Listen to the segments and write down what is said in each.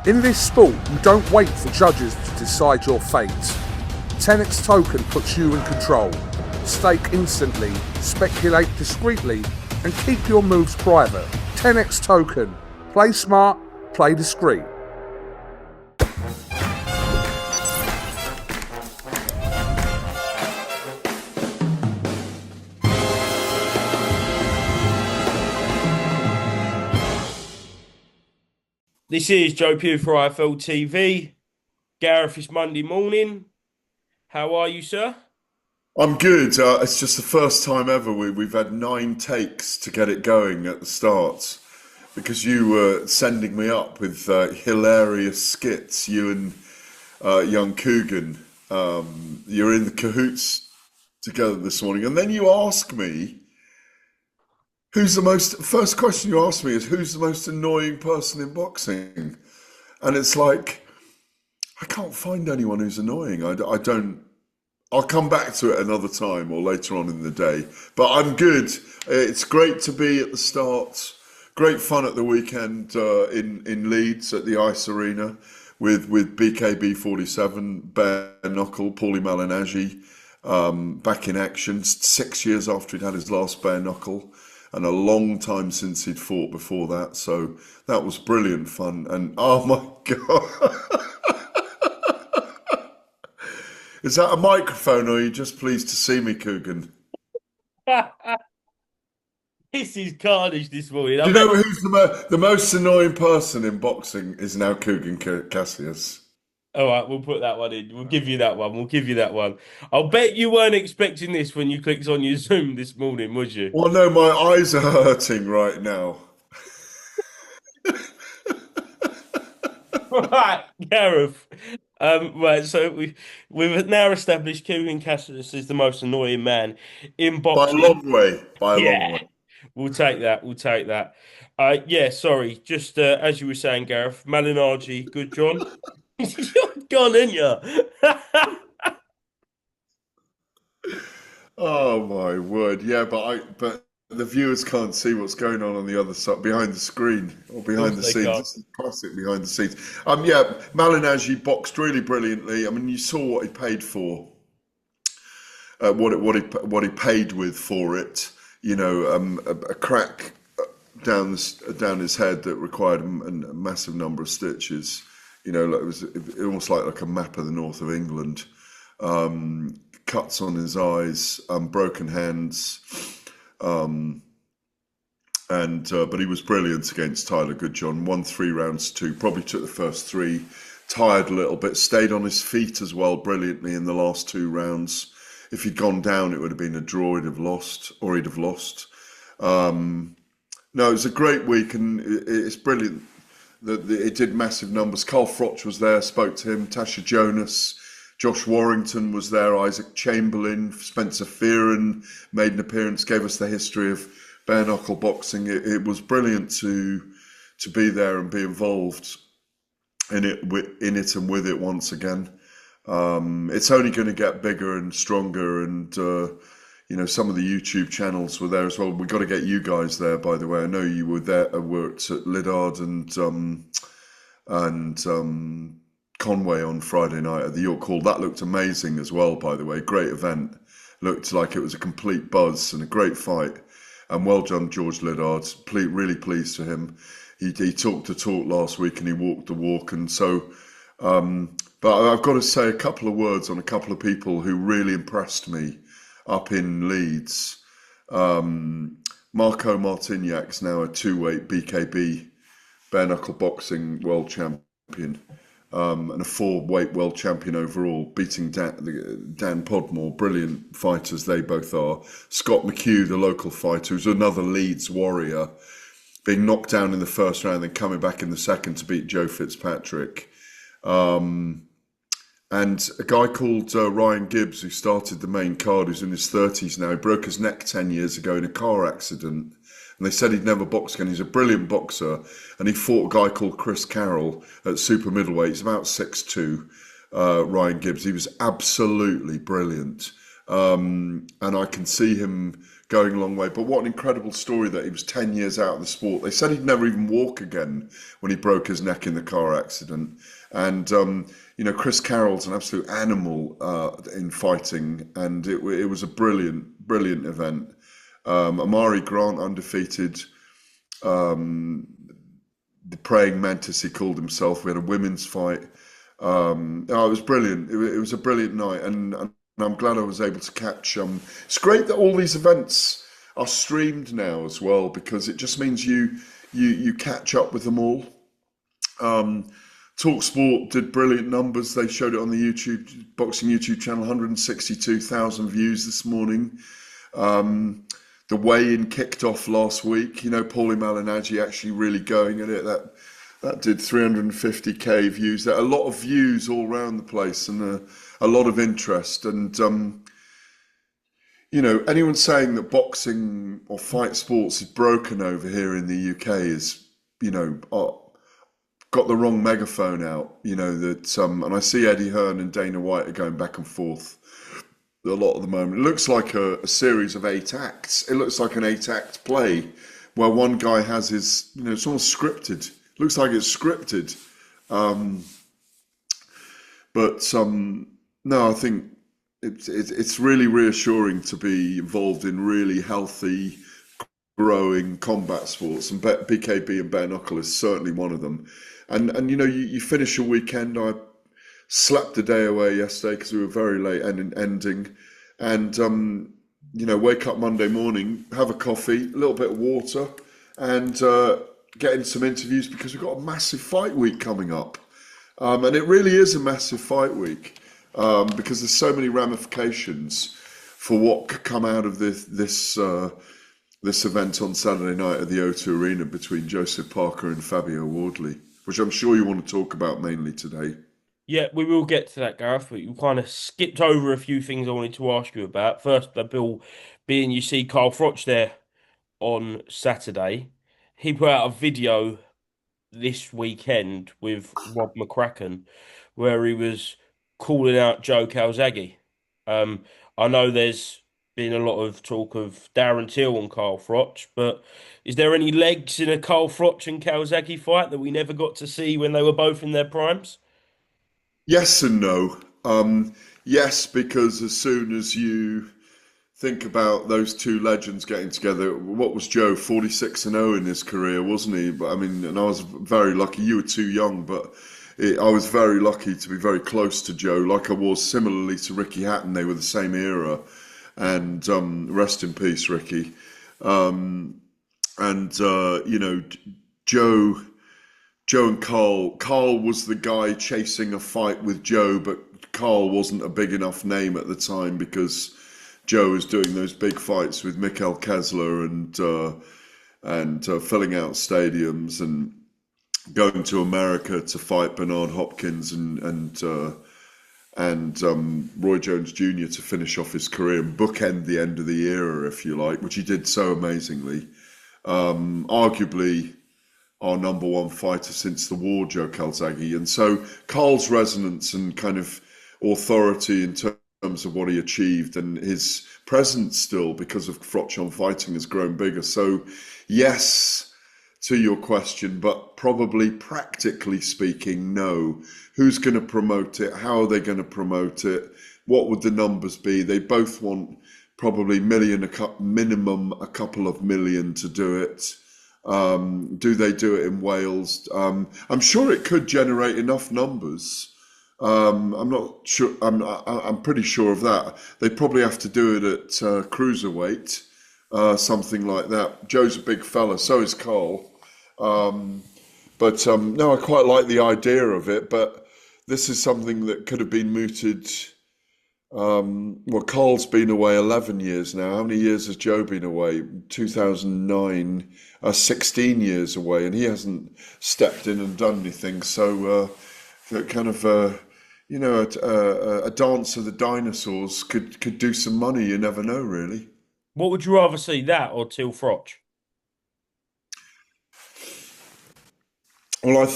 In this sport, you don't wait for judges to decide your fate. TenexToken puts you in control. Stake instantly, speculate discreetly, and keep your moves private. TenexToken. Play smart, play discreet. This is Joe Pugh for IFLTV. Gareth, it's Monday morning. How are you, sir? I'm good. It's just the first time ever we've had 9 takes to get it going at the start because you were sending me up with hilarious skits. You and young Coogan, you're in the cahoots together this morning, and then you ask me first question you asked me is who's the most annoying person in boxing, and it's like I can't find anyone who's annoying. I don't. I'll come back to it another time or later on in the day. But I'm good. It's great to be at the start. Great fun at the weekend in Leeds at the Ice Arena with BKB 47, Bare Knuckle, Paulie Malignaggi back in action 6 years after he'd had his last Bare Knuckle, and a long time since he'd fought before that. So that was brilliant fun. And oh my God. Is that a microphone, or are you just pleased to see me, Coogan? This is carnage this morning. Do you know who's the most annoying person in boxing is now Coogan Cassius. All right, we'll put that one in. We'll give you that one. We'll give you that one. I'll bet you weren't expecting this when you clicked on your Zoom this morning, was you? Well, no, my eyes are hurting right now. Right, Gareth. Right, so we've now established Kieran Cassius is the most annoying man in boxing. By a long way. By a long way. We'll take that. We'll take that. Yeah, sorry. Just as you were saying, Gareth, Malignaggi, good John. You're gone, aren't you? Oh my word! Yeah, but the viewers can't see what's going on the other side, behind the screen or behind the scenes. This is classic behind the scenes. Yeah, Malignaggi boxed really brilliantly. I mean, you saw what he paid for, what he paid with for it. You know, a crack down his head that required a massive number of stitches. You know, it was almost like a map of the north of England. Cuts on his eyes, broken hands. But he was brilliant against Tyler Goodjohn. Won 3 rounds to 2. Probably took the first 3, tired a little bit, stayed on his feet as well brilliantly in the last 2 rounds. If he'd gone down, it would have been a draw. He'd have lost. No, it was a great week, and it's brilliant that it did massive numbers. Carl Froch was there, spoke to him. Tasha Jonas. Josh Warrington was there, Isaac Chamberlain, Spencer Fearon made an appearance, gave us the history of bare knuckle boxing. It was brilliant to be there and be involved in it and with it once again. It's only going to get bigger and stronger, and you know, some of the YouTube channels were there as well. We've got to get you guys there, by the way. I know you were there, worked at Lyddard and Conway on Friday night at the York Hall. That looked amazing as well, by the way. Great event. Looked like it was a complete buzz and a great fight. And well done, George Lyddard. Really pleased for him. He talked the talk last week and he walked the walk. And so, but I've got to say a couple of words on a couple of people who really impressed me up in Leeds. Marco Martignac's now a 2-weight BKB bare knuckle boxing world champion. And a 4-weight world champion overall, beating Dan Podmore. Brilliant fighters they both are. Scott McHugh, the local fighter, who's another Leeds warrior, being knocked down in the first round, then coming back in the second to beat Joe Fitzpatrick. And a guy called Ryan Gibbs, who started the main card, who's in his 30s now. He broke his neck 10 years ago in a car accident. And they said he'd never box again. He's a brilliant boxer. And he fought a guy called Chris Carroll at super middleweight. He's about 6'2", Ryan Gibbs. He was absolutely brilliant. And I can see him going a long way. But what an incredible story that he was 10 years out of the sport. They said he'd never even walk again when he broke his neck in the car accident. And, Chris Carroll's an absolute animal in fighting, and it was a brilliant event. Amari Grant undefeated. The praying mantis, he called himself. We had a women's fight. It was brilliant. It was a brilliant night, and I'm glad I was able to catch. It's great that all these events are streamed now as well, because it just means you catch up with them all. TalkSport did brilliant numbers. They showed it on the boxing YouTube channel. 162,000 views this morning. The weigh-in kicked off last week. Paulie Malignaggi actually really going at it. That did 350k views. There are a lot of views all around the place, and a lot of interest. And anyone saying that boxing or fight sports is broken over here in the UK is, got the wrong megaphone out. And I see Eddie Hearn and Dana White are going back and forth a lot at the moment. It looks like a series of 8 acts. It looks like an 8-act play where one guy has his, it's almost scripted. Looks like it's scripted. No, I think it's really reassuring to be involved in really healthy, growing combat sports, and BKB and bare knuckle is certainly one of them. And you finish your weekend. I slept a day away yesterday because we were very late ending, and wake up Monday morning, have a coffee, a little bit of water, and get in some interviews, because we've got a massive fight week coming up, and it really is a massive fight week, because there's so many ramifications for what could come out of this event on Saturday night at the O2 Arena between Joseph Parker and Fabio Wardley, which I'm sure you want to talk about mainly today. Yeah, we will get to that, Gareth, but you kind of skipped over a few things I wanted to ask you about. First, Bill, being you see Carl Froch there on Saturday, he put out a video this weekend with Rob McCracken where he was calling out Joe Calzaghe. I know there's been a lot of talk of Darren Till and Carl Froch, but is there any legs in a Carl Froch and Calzaghe fight that we never got to see when they were both in their primes? Yes and no. Yes, because as soon as you think about those two legends getting together, what was Joe, 46-0 in his career, wasn't he? But and I was very lucky. You were too young, but I was very lucky to be very close to Joe, like I was similarly to Ricky Hatton. They were the same era, and rest in peace, Ricky. Joe and Carl was the guy chasing a fight with Joe, but Carl wasn't a big enough name at the time because Joe was doing those big fights with Mikhail Kessler and filling out stadiums and going to America to fight Bernard Hopkins and Roy Jones Jr. to finish off his career and bookend the end of the era, if you like, which he did so amazingly. Arguably our number one fighter since the war, Joe Calzaghe. And so Carl's resonance and kind of authority in terms of what he achieved and his presence still because of Froch on Fighting has grown bigger. So yes to your question, but probably practically speaking, no. Who's going to promote it? How are they going to promote it? What would the numbers be? They both want probably minimum a couple of million to do it. Do they do it in Wales? I'm sure it could generate enough numbers. I'm not sure. I'm pretty sure of that. They probably have to do it at cruiserweight, something like that. Joe's a big fella, so is Carl. No, I quite like the idea of it. But this is something that could have been mooted. Carl's been away 11 years now. How many years has Joe been away? 2009, 16 years away, and he hasn't stepped in and done anything. So, kind of, a dance of the dinosaurs could do some money. You never know, really. What would you rather see, that or Till Froch? Well, I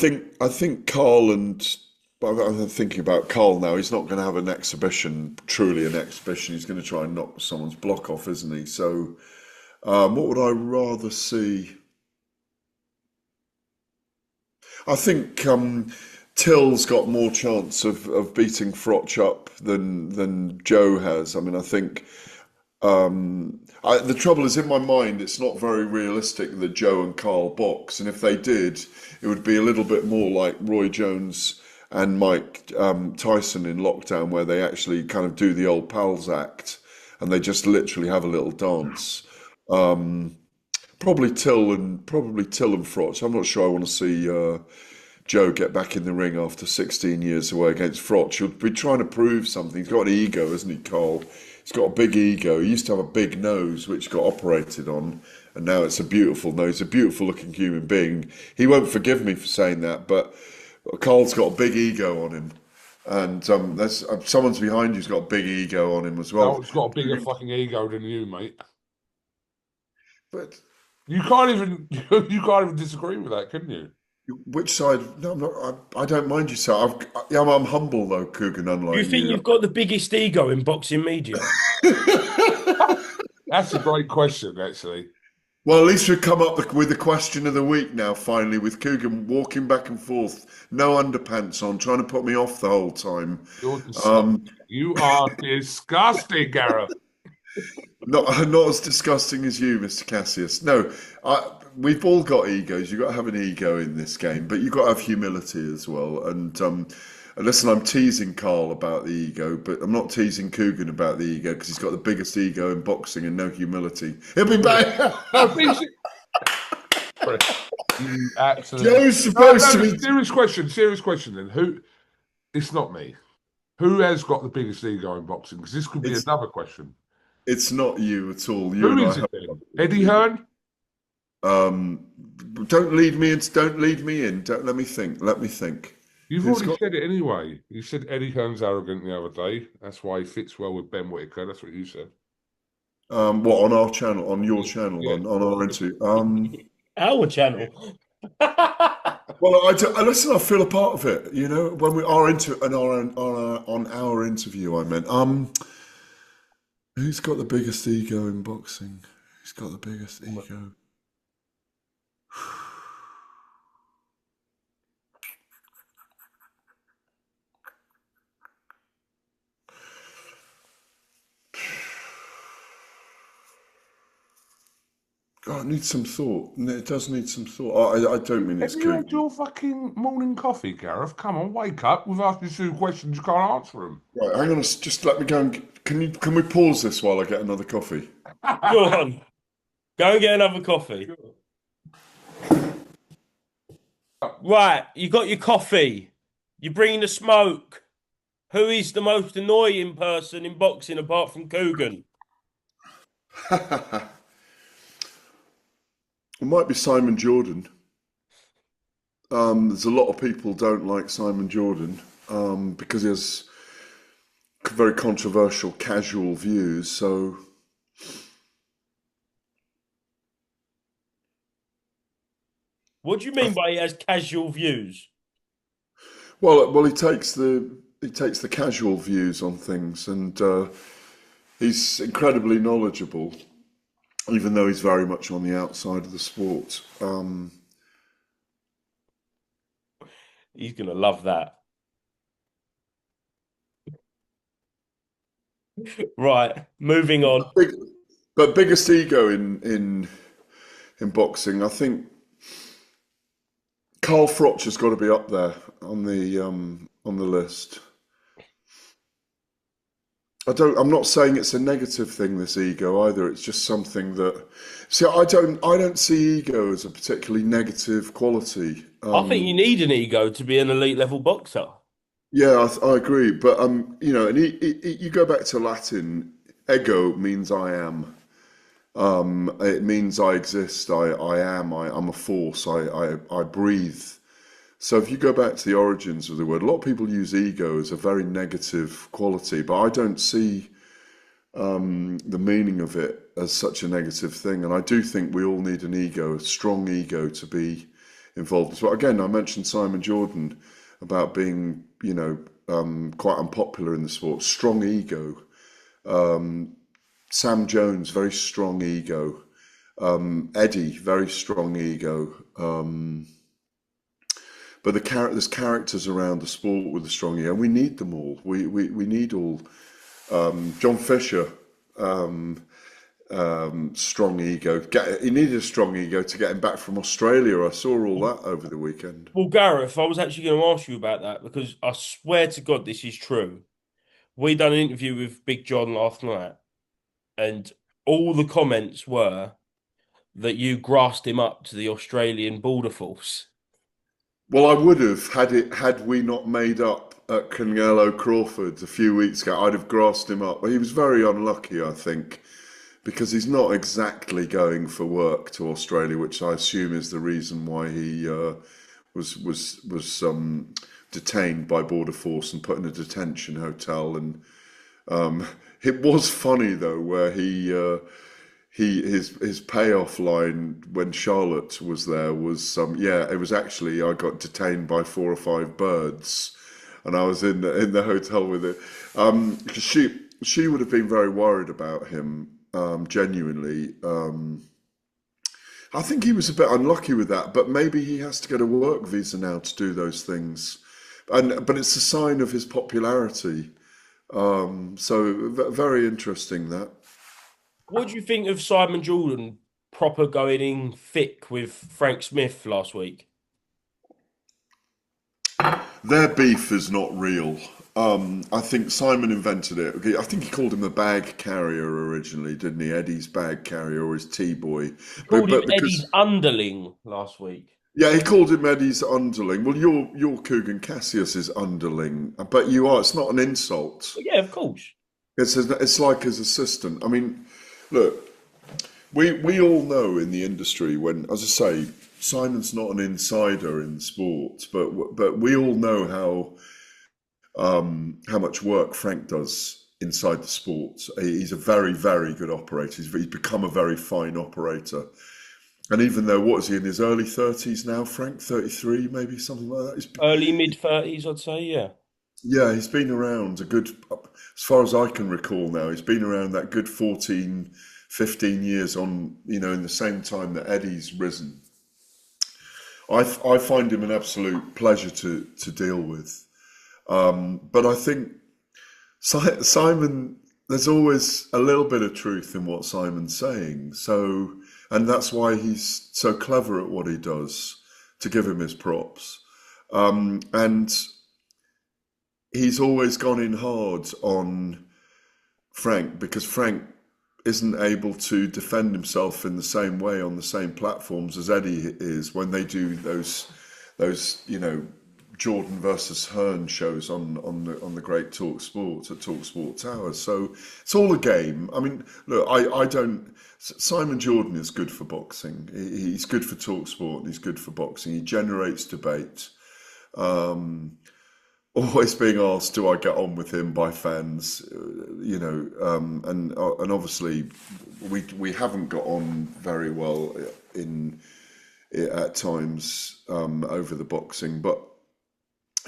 think Carl and. I'm thinking about Carl now. He's not going to have truly an exhibition. He's going to try and knock someone's block off, isn't he? So What would I rather see? I think Till's got more chance of beating Froch up than Joe has. I mean, I think the trouble is in my mind, it's not very realistic that Joe and Carl box, and if they did, it would be a little bit more like Roy Jones and Mike Tyson in lockdown, where they actually kind of do the old pals act, and they just literally have a little dance. Um, probably Till and Froch. I'm not sure I want to see Joe get back in the ring after 16 years away against Froch. He'll be trying to prove something. He's got an ego, hasn't he, Carl? He's got a big ego. He used to have a big nose, which got operated on, and now it's a beautiful nose. A beautiful looking human being. He won't forgive me for saying that, but Carl's got a big ego on him. And there's someone's behind you's got a big ego on him as well. No, it's got a bigger fucking ego than you, mate. But You can't even disagree with that, can you? which side? No, I'm not. I don't mind you, sir. I'm humble though, Coogan. Do you Unlike think you. you've got the biggest ego in boxing media? That's a great question, actually. Well, at least we've come up with the question of the week now. Finally, with Coogan walking back and forth, no underpants on, trying to put me off the whole time. You're disgusting. You are disgusting, Gareth. Not as disgusting as you, Mr. Cassius. No, we've all got egos. You've got to have an ego in this game, but you've got to have humility as well. And listen, I'm teasing Carl about the ego, but I'm not teasing Coogan about the ego because he's got the biggest ego in boxing and no humility. He'll be back. You absolutely. Joe's supposed to be. Serious question. Then who? It's not me. Who has got the biggest ego in boxing? Because this could be another question. It's not you at all. Who is it then? Eddie Hearn? Don't lead me in. Don't lead me in. Don't let me think. Let me think. You've already said it anyway. You said Eddie Hearn's arrogant the other day. That's why he fits well with Ben Whittaker. That's what you said. What on our channel? On your channel? Yeah. On our interview? Our channel. Well, listen. I feel a part of it. You know, when we are on our interview, I meant. Who's got the biggest ego in boxing? Who's got the biggest ego? God, it needs some thought. It does need some thought. I don't mean it's Have you had your fucking morning coffee, Gareth? Come on, wake up. We've asked you 2 questions. You can't answer them. Right, hang on. Just let me go. Can we pause this while I get another coffee? Go on. Go and get another coffee. Right, you got your coffee. You're bringing the smoke. Who is the most annoying person in boxing apart from Coogan? It might be Simon Jordan. There's a lot of people don't like Simon Jordan because he has very controversial casual views. So What do you mean by he has casual views? well, he takes the casual views on things, and he's incredibly knowledgeable, even though he's very much on the outside of the sport. He's going to love that. Right, moving on. But biggest ego in boxing, I think Carl Froch has got to be up there on the list. I'm not saying it's a negative thing, this ego either. It's just something that. See, I don't see ego as a particularly negative quality. I think you need an ego to be an elite level boxer. Yeah, I agree. But you know, and you go back to Latin. Ego means I am. It means I exist. I am. I'm a force. I breathe. So if you go back to the origins of the word, a lot of people use ego as a very negative quality, but I don't see the meaning of it as such a negative thing. And I do think we all need an ego, a strong ego, to be involved as well. Again, I mentioned Simon Jordan about being, quite unpopular in the sport. Strong ego. Sam Jones, very strong ego. Eddie, very strong ego. But there's characters around the sport with a strong ego, and we need them all. We need all. John Fisher, strong ego. He needed a strong ego to get him back from Australia. I saw all that over the weekend. Well, Gareth, I was actually going to ask you about that because I swear to God this is true. We done an interview with Big John last night, and all the comments were that you grassed him up to the Australian border force. Well, I would have had we not made up at Canelo Crawford a few weeks ago. I'd have grassed him up. He was very unlucky, I think, because he's not exactly going for work to Australia, which I assume is the reason why he was detained by Border Force and put in a detention hotel. And it was funny though, where his payoff line when Charlotte was there was it was actually I got detained by 4 or 5 birds, and I was in the hotel with it, because she would have been very worried about him, genuinely. I think he was a bit unlucky with that, but maybe he has to get a work visa now to do those things, but it's a sign of his popularity. So very interesting that. What do you think of Simon Jordan proper going in thick with Frank Smith last week? Their beef is not real. I think Simon invented it. Okay, I think he called him a bag carrier originally, didn't he? Eddie's bag carrier or his T-boy. Called him Eddie's underling last week. Yeah, he called him Eddie's underling. Well, you're Coogan Cassius's underling, but you are. It's not an insult. Yeah, of course. It's like his assistant. I mean, look, we all know in the industry when, as I say, Simon's not an insider in sports, but we all know how much work Frank does inside the sport. He's a very, very good operator. He's become a very fine operator. And even though, what is he, in his early 30s now, Frank? 33, maybe, something like that? Early, mid-30s, I'd say, yeah. Yeah, he's been around a good, as far as I can recall now, he's been around that good 14, 15 years on, in the same time that Eddie's risen. I find him an absolute pleasure to deal with. But I think Simon, there's always a little bit of truth in what Simon's saying. And that's why he's so clever at what he does, to give him his props. And he's always gone in hard on Frank because Frank isn't able to defend himself in the same way on the same platforms as Eddie is when they do those Jordan versus Hearn shows on the great Talk Sports at Talk Sport Tower. So it's all a game. I mean, look, I don't. Simon Jordan is good for boxing. He's good for Talk Sport and he's good for boxing. He generates debate. Always being asked, do I get on with him by fans? And obviously we haven't got on very well at times over the boxing, but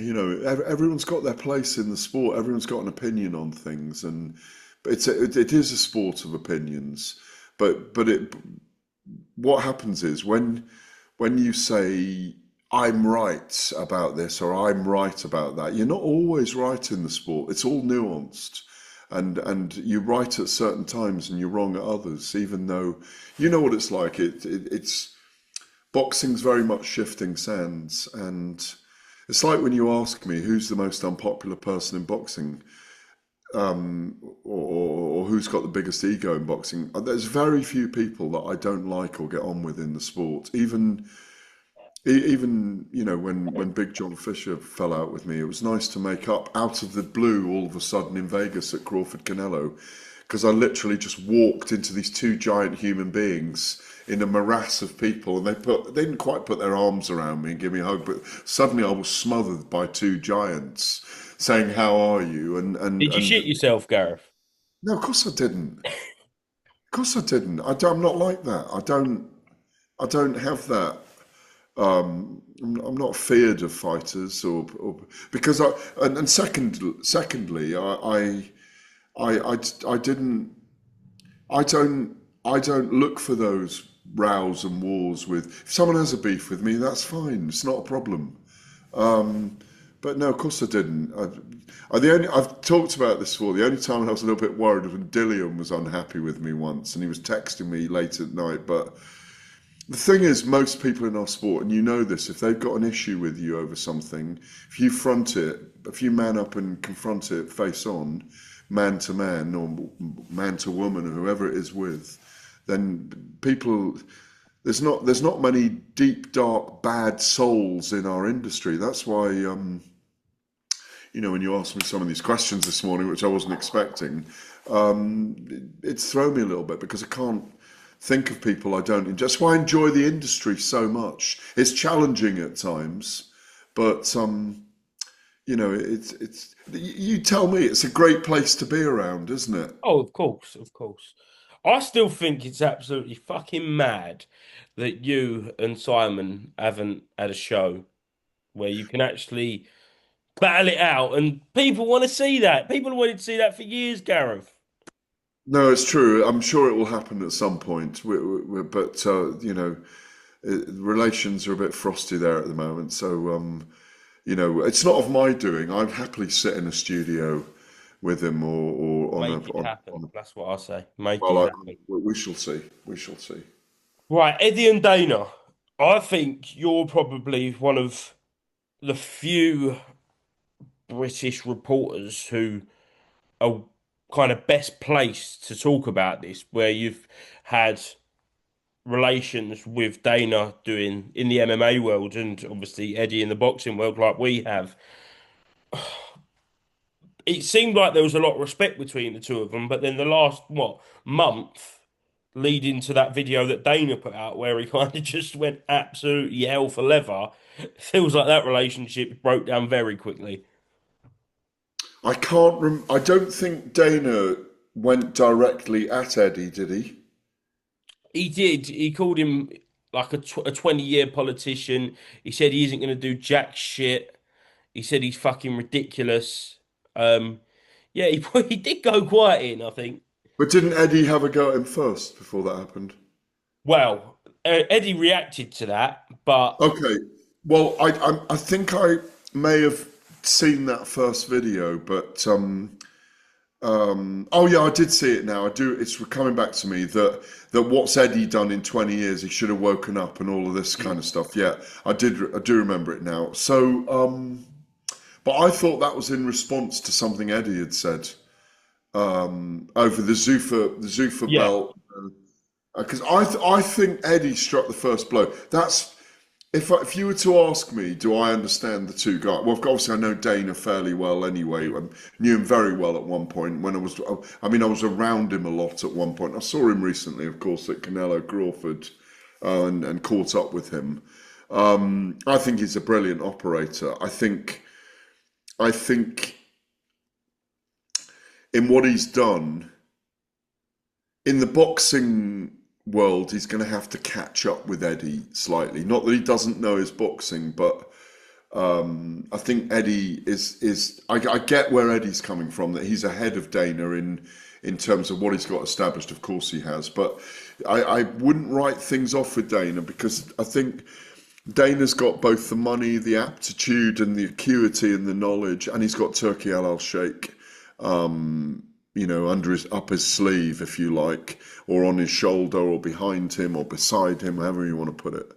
everyone's got their place in the sport. Everyone's got an opinion on things, but it is a sport of opinions. But what happens is when you say I'm right about this or I'm right about that, you're not always right in the sport. It's all nuanced, and you're right at certain times and you're wrong at others. Even though you know what it's like. It's boxing's very much shifting sands, and it's like when you ask me who's the most unpopular person in boxing, or who's got the biggest ego in boxing. There's very few people that I don't like or get on with in the sport. Even when Big John Fisher fell out with me, it was nice to make up out of the blue all of a sudden in Vegas at Crawford Canelo, because I literally just walked into these 2 giant human beings in a morass of people, and they didn't quite put their arms around me and give me a hug, but suddenly I was smothered by 2 giants saying, "How are you?" And Did you shit yourself, Gareth? No, of course I didn't. Of course I didn't. I'm not like that. I don't have that. I'm not feared of fighters, or because secondly, I don't look for those rows and wars with. If someone has a beef with me, that's fine. It's not a problem. But no, of course I didn't. I've talked about this before. The only time I was a little bit worried was when Dillian was unhappy with me once, and he was texting me late at night. But the thing is, most people in our sport, and you know this, if they've got an issue with you over something, if you front it, if you man up and confront it face on, man to man or man to woman or whoever it is with, then people, there's not many deep, dark, bad souls in our industry. That's why, when you asked me some of these questions this morning, which I wasn't expecting, it's thrown me a little bit because I can't think of people I don't enjoy. That's why I enjoy the industry so much. It's challenging at times, but it's you tell me, it's a great place to be around, isn't it? Oh, of course, of course. I still think it's absolutely fucking mad that you and Simon haven't had a show where you can actually battle it out, and people want to see that. People have wanted to see that for years, Gareth. No, it's true. I'm sure it will happen at some point. But relations are a bit frosty there at the moment. So it's not of my doing. I'd happily sit in a studio with him or on Make it happen. That's what I say. Make it happen. We shall see. We shall see. Right, Eddie and Dana. I think you're probably one of the few British reporters who are kind of best placed to talk about this, where you've had relations with Dana doing in the MMA world and obviously Eddie in the boxing world, like we have. It seemed like there was a lot of respect between the two of them, but then the last, month leading to that video that Dana put out where he kind of just went absolutely hell for leather, feels like that relationship broke down very quickly. I don't think Dana went directly at Eddie, did he? He did. He called him like a 20-year politician. He said he isn't going to do jack shit. He said he's fucking ridiculous. Yeah, he did go quiet in, I think. But didn't Eddie have a go at him first before that happened? Well, Eddie reacted to that, but Okay. Well, I think I may have seen that first video, but oh yeah, I did see it now. I do. It's coming back to me that what's Eddie done in 20 years? He should have woken up and all of this kind of stuff. Yeah, I do remember it now. So, but I thought that was in response to something Eddie had said over the Zuffa yeah, belt, because I think Eddie struck the first blow. That's if you were to ask me, do I understand the two guys? Well, obviously I know Dana fairly well anyway. I knew him very well at one point when I was around him a lot at one point. I saw him recently, of course, at Canelo Crawford, and caught up with him. I think he's a brilliant operator. I think in what he's done in the boxing world, he's going to have to catch up with Eddie slightly. Not that he doesn't know his boxing, but I think Eddie is. I get where Eddie's coming from. That he's ahead of Dana in terms of what he's got established. Of course, he has. But I wouldn't write things off with Dana because I think Dana's got both the money, the aptitude, and the acuity and the knowledge, and he's got Turkey Al Sheikh. Up his sleeve, if you like, or on his shoulder, or behind him, or beside him, however you want to put it.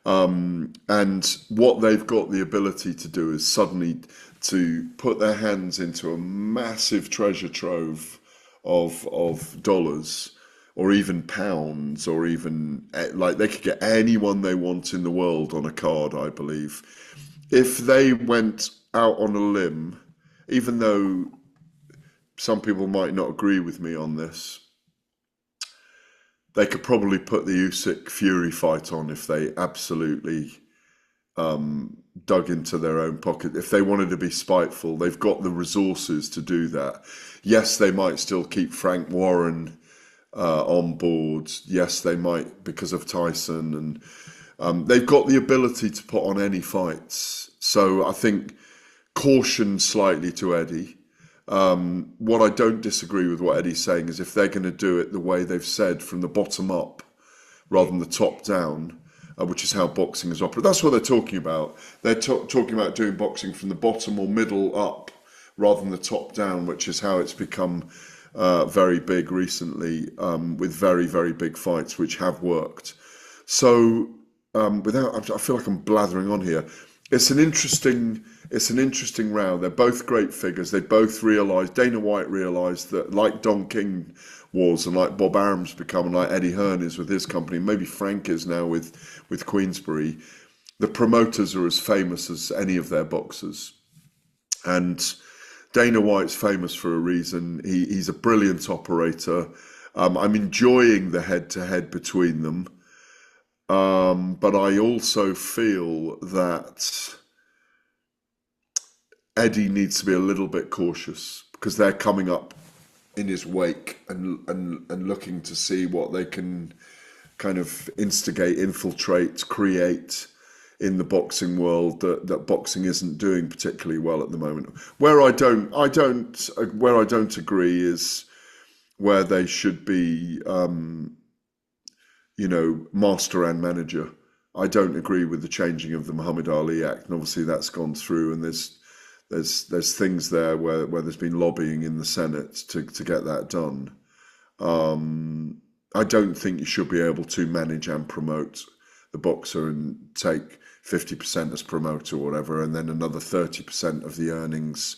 And what they've got the ability to do is suddenly to put their hands into a massive treasure trove of dollars, or even pounds, or even like they could get anyone they want in the world on a card, I believe. If they went out on a limb, even though some people might not agree with me on this, they could probably put the Usyk Fury fight on if they absolutely dug into their own pocket. If they wanted to be spiteful, they've got the resources to do that. Yes, they might still keep Frank Warren on board. Yes, they might because of Tyson, and they've got the ability to put on any fights. So I think caution slightly to Eddie. What I don't disagree with what Eddie's saying is if they're going to do it the way they've said from the bottom up, rather than the top down, which is how boxing is operated. That's what they're talking about. They're talking about doing boxing from the bottom or middle up rather than the top down, which is how it's become very big recently, with very, very big fights which have worked. So I feel like I'm blathering on here. It's an interesting row. They're both great figures. They both realised, Dana White realised that, like Don King was, and like Bob Arum's become, and like Eddie Hearn is with his company, maybe Frank is now with Queensberry, the promoters are as famous as any of their boxers. And Dana White's famous for a reason. He's a brilliant operator. I'm enjoying the head-to-head between them. But I also feel that Eddie needs to be a little bit cautious because they're coming up in his wake and looking to see what they can kind of instigate, infiltrate, create in the boxing world that boxing isn't doing particularly well at the moment. Where I don't agree is where they should be, master and manager. I don't agree with the changing of the Muhammad Ali Act, and obviously that's gone through, and there's things there where there's been lobbying in the Senate to get that done. I don't think you should be able to manage and promote the boxer and take 50% as promoter or whatever, and then another 30% of the earnings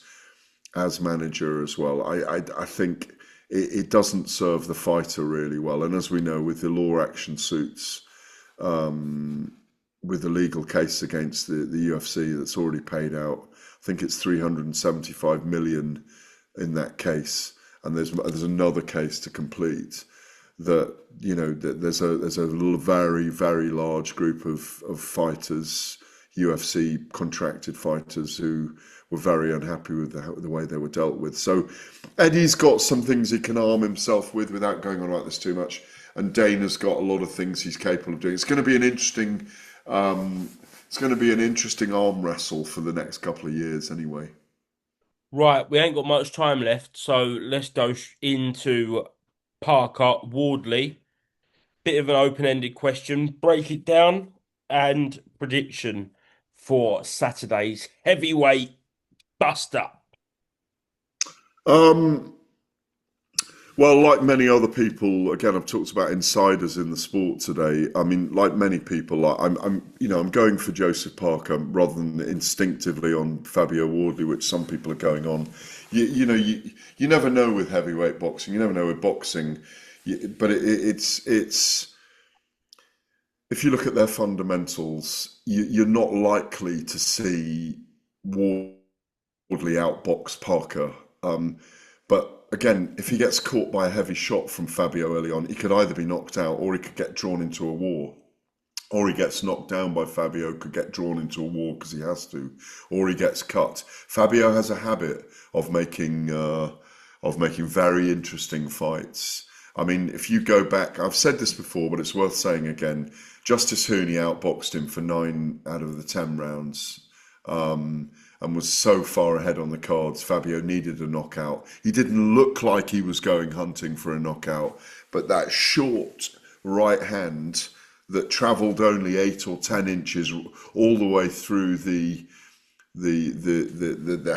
as manager as well. I think it doesn't serve the fighter really well. And as we know, with the law action suits, with the legal case against the UFC that's already paid out, I think it's 375 million in that case, and there's another case to complete. That there's a very, very large group of fighters, UFC contracted fighters, who were very unhappy with the way they were dealt with. So Eddie's got some things he can arm himself with without going on like this too much, and Dana's got a lot of things he's capable of doing. It's going to be an interesting arm wrestle for the next couple of years anyway. Right, we ain't got much time left, so let's go into Parker Wardley. Bit of an open-ended question. Break it down and prediction for Saturday's heavyweight buster. Well, like many other people, again, I've talked about insiders in the sport today. I mean, like many people, I'm going for Joseph Parker rather than instinctively on Fabio Wardley, which some people are going on. You never know with heavyweight boxing. You never know with boxing, but it's if you look at their fundamentals, you're not likely to see Wardley outbox Parker. But again, if he gets caught by a heavy shot from Fabio early on, he could either be knocked out or he could get drawn into a war. Or he gets knocked down by Fabio, could get drawn into a war because he has to, or he gets cut. Fabio has a habit of making very interesting fights. I mean, if you go back, I've said this before, but it's worth saying again. Justice Hooney outboxed him for 9 out of the 10 rounds. And was so far ahead on the cards. Fabio needed a knockout. He didn't look like he was going hunting for a knockout, but that short right hand that travelled only 8 or 10 inches all the way through the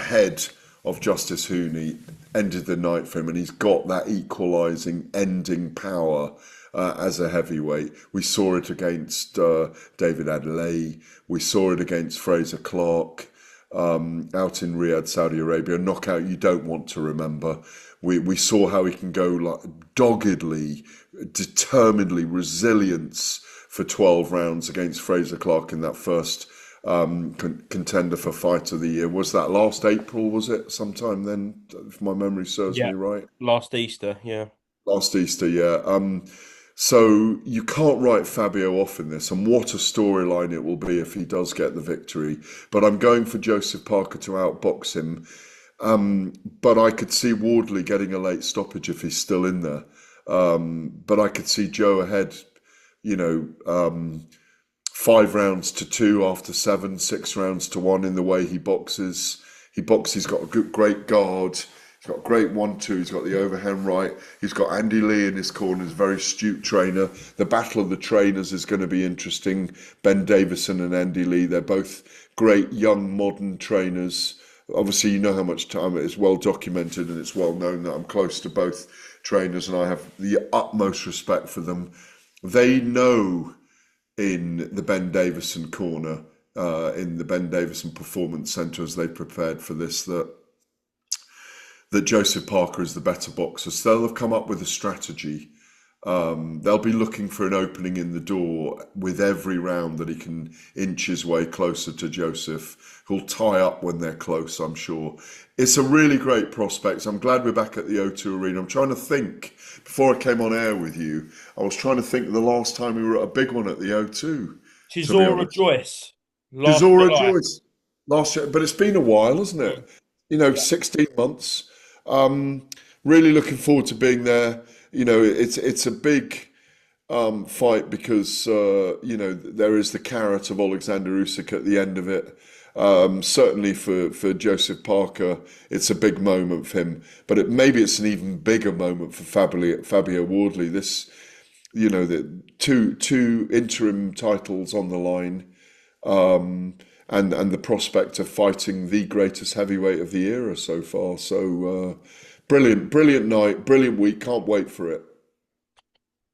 head of Justice Hooney ended the night for him, and he's got that equalising, ending power as a heavyweight. We saw it against David Adelaide. We saw it against Fraser Clarke. Out in Riyadh, Saudi Arabia, a knockout you don't want to remember. We saw how he can go like doggedly, determinedly, resilience for 12 rounds against Fraser Clarke in that first contender for Fight of the Year. Was that last April, was it? Sometime then, if my memory serves me right? Last Easter, yeah. Last Easter, yeah. So you can't write Fabio off in this, and what a storyline it will be if he does get the victory. But I'm going for Joseph Parker to outbox him. But I could see Wardley getting a late stoppage if he's still in there. But I could see Joe ahead, 5 rounds to 2 after 7, 6 rounds to 1 in the way he boxes. He's got a great guard. He's got a great 1-2. He's got the overhand right. He's got Andy Lee in his corner. He's a very astute trainer. The battle of the trainers is going to be interesting. Ben Davison and Andy Lee, they're both great young modern trainers. Obviously, you know how much time it is, well documented, and it's well known that I'm close to both trainers and I have the utmost respect for them. They know in the Ben Davison corner, in the Ben Davison Performance Centre, as they prepared for this, that Joseph Parker is the better boxer. So they'll have come up with a strategy. They'll be looking for an opening in the door with every round that he can inch his way closer to Joseph, who'll tie up when they're close, I'm sure. It's a really great prospect. I'm glad we're back at the O2 Arena. I'm trying to think, before I came on air with you, I was trying to think the last time we were at a big one at the O2. Chisora Joyce. Chisora Joyce. Last year, but it's been a while, hasn't it? 16 months. Really looking forward to being there. It's a big fight because there is the carrot of Alexander Usyk at the end of it. Certainly for Joseph Parker, it's a big moment for him. But maybe it's an even bigger moment for Fabio Wardley. This, the two interim titles on the line, and the prospect of fighting the greatest heavyweight of the era so far. So brilliant night, brilliant week. Can't wait for it.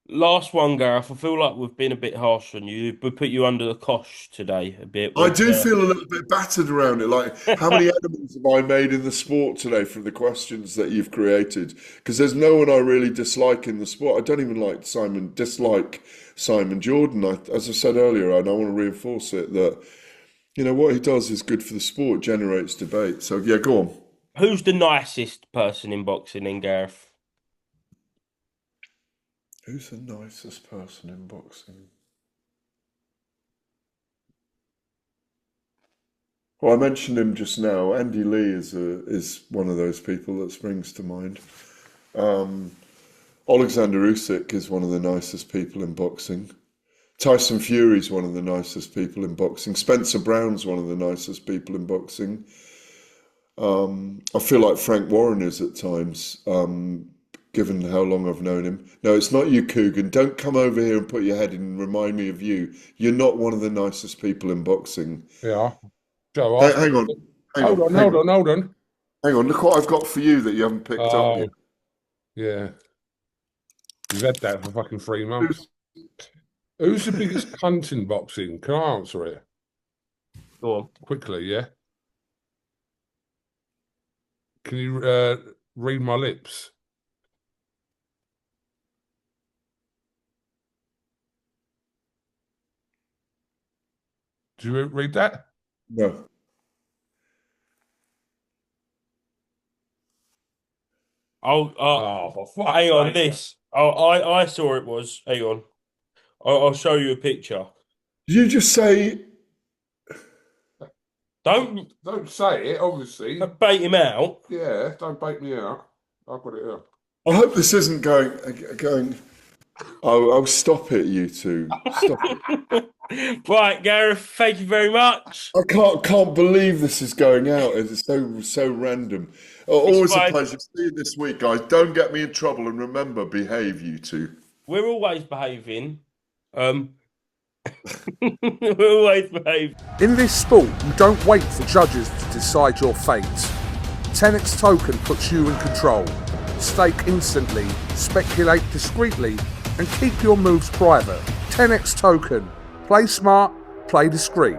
Last one, Gareth. I feel like we've been a bit harsh on you. We put you under the cosh today a bit. I do feel a little bit battered around it. Like, how many enemies have I made in the sport today from the questions that you've created? Because there's no one I really dislike in the sport. I don't even dislike Simon Jordan. As I said earlier, and I want to reinforce it, that what he does is good for the sport, generates debate. So yeah, go on. Who's the nicest person in boxing in, Gareth? Who's the nicest person in boxing? Well, I mentioned him just now. Andy Lee is one of those people that springs to mind. Alexander Usyk is one of the nicest people in boxing. Tyson Fury's one of the nicest people in boxing. Spencer Brown's one of the nicest people in boxing. I feel like Frank Warren is at times, given how long I've known him. No, it's not you, Coogan. Don't come over here and put your head in and remind me of you. You're not one of the nicest people in boxing. Yeah. Joe, hang on. Hold on. Hang on, look what I've got for you that you haven't picked up yet. Yeah. You've had that for fucking 3 months. Who's the biggest cunt in boxing? Can I answer it? Go on. Quickly, yeah? Can you read my lips? Do you read that? No. Hang on, this. I saw it was. Hang on. I'll show you a picture. Did you just say... Don't say it, obviously. Bait him out. Yeah, don't bait me out. I've got it here. I hope this isn't going... Oh, stop it, you two. Stop it. Right, Gareth, thank you very much. I can't believe this is going out. It's so random. Always a pleasure. See you this week, guys. Don't get me in trouble, and remember, behave, you two. We're always behaving. We're always behaving. In this sport, you don't wait for judges to decide your fate. TenexToken puts you in control. Stake instantly, speculate discreetly, and keep your moves private. TenexToken. Play smart, play discreet.